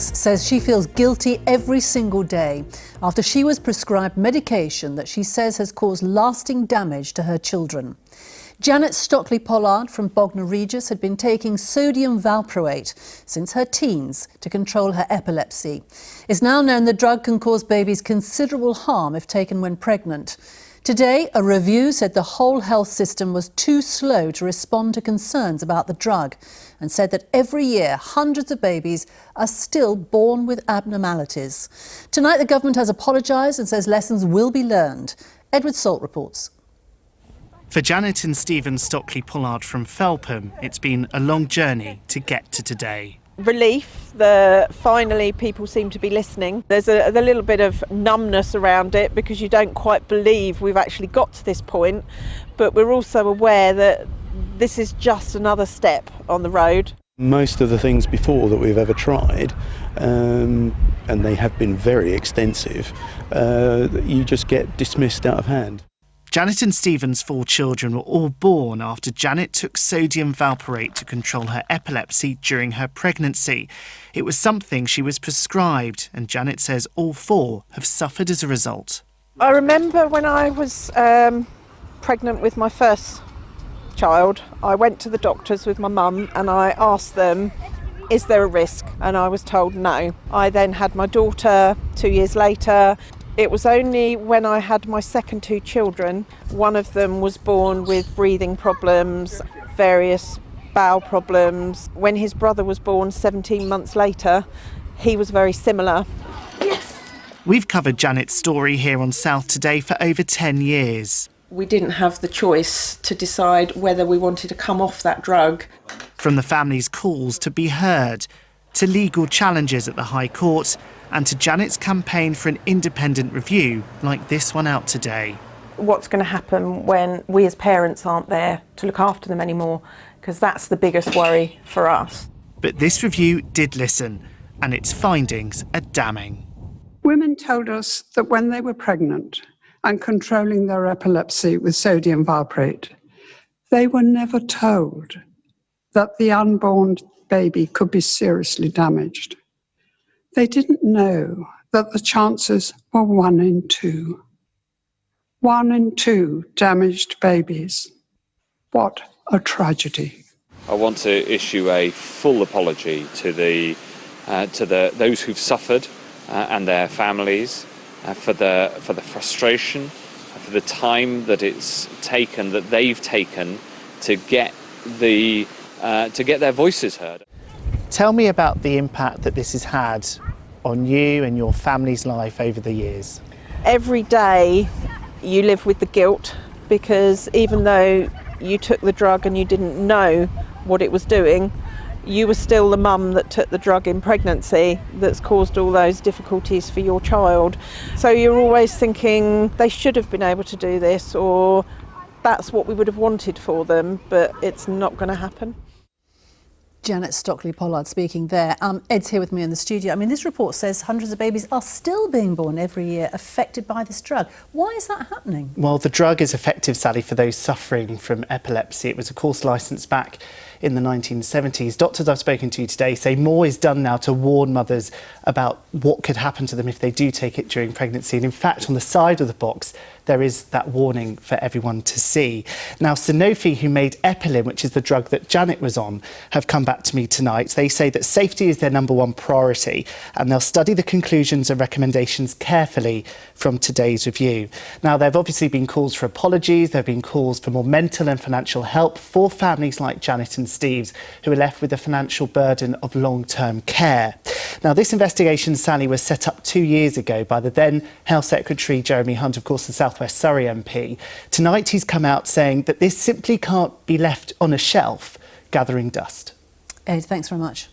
Essex says she feels guilty every single day after she was prescribed medication that she says has caused lasting damage to her children. Janet Stockley Pollard from Bognor Regis had been taking sodium valproate since her teens to control her epilepsy. It's now known the drug can cause babies considerable harm if taken when pregnant. Today, a review said the whole health system was too slow to respond to concerns about the drug and said that every year hundreds of babies are still born with abnormalities. Tonight, the government has apologised and says lessons will be learned. Edward Salt reports. For Janet and Stephen Stockley Pollard from Felpham, it's been a long journey to get to today. Relief that finally people seem to be listening. There's a little bit of numbness around it because you don't quite believe we've actually got to this point, but we're also aware that this is just another step on the road. Most of the things before that we've ever tried, and they have been very extensive, you just get dismissed out of hand. Janet and Stephen's 4 children were all born after Janet took sodium valproate to control her epilepsy during her pregnancy. It was something she was prescribed, and Janet says all 4 have suffered as a result. I remember when I was pregnant with my first child, I went to the doctors with my mum and I asked them, is there a risk? And I was told no. I then had my daughter 2 years later. It was only when I had my second 2 children, one of them was born with breathing problems, various bowel problems. When his brother was born 17 months later, he was very similar. Yes. We've covered Janet's story here on South Today for over 10 years. We didn't have the choice to decide whether we wanted to come off that drug. From the family's calls to be heard, to legal challenges at the High Court, and to Janet's campaign for an independent review like this one out today. What's going to happen when we as parents aren't there to look after them anymore? Because that's the biggest worry for us. But this review did listen, and its findings are damning. Women told us that when they were pregnant and controlling their epilepsy with sodium valproate, they were never told that the unborn baby could be seriously damaged. They didn't know that the chances were 1 in 2. 1 in 2 damaged babies. What a tragedy. I want to issue a full apology to those who've suffered and their families for the frustration, for the time that it's taken, that they've taken to get their voices heard. Tell me about the impact that this has had on you and your family's life over the years. Every day you live with the guilt because even though you took the drug and you didn't know what it was doing, you were still the mum that took the drug in pregnancy that's caused all those difficulties for your child. So you're always thinking they should have been able to do this, or that's what we would have wanted for them, but it's not going to happen. Janet Stockley Pollard speaking there. Ed's here with me in the studio. I mean, this report says hundreds of babies are still being born every year affected by this drug. Why is that happening? Well, the drug is effective, Sally, for those suffering from epilepsy. It was, of course, licensed back in the 1970s. Doctors I've spoken to today say more is done now to warn mothers about what could happen to them if they do take it during pregnancy. And in fact, on the side of the box, there is that warning for everyone to see. Now, Sanofi, who made Epilin, which is the drug that Janet was on, have come back to me tonight. They say that safety is their #1 priority, and they'll study the conclusions and recommendations carefully from today's review. Now, there have obviously been calls for apologies. There have been calls for more mental and financial help for families like Janet and Steve's, who are left with the financial burden of long-term care. Now, this investigation, Sally, was set up 2 years ago by the then Health Secretary, Jeremy Hunt, of course, the South West Surrey MP. Tonight, he's come out saying that this simply can't be left on a shelf gathering dust. Ed, thanks very much.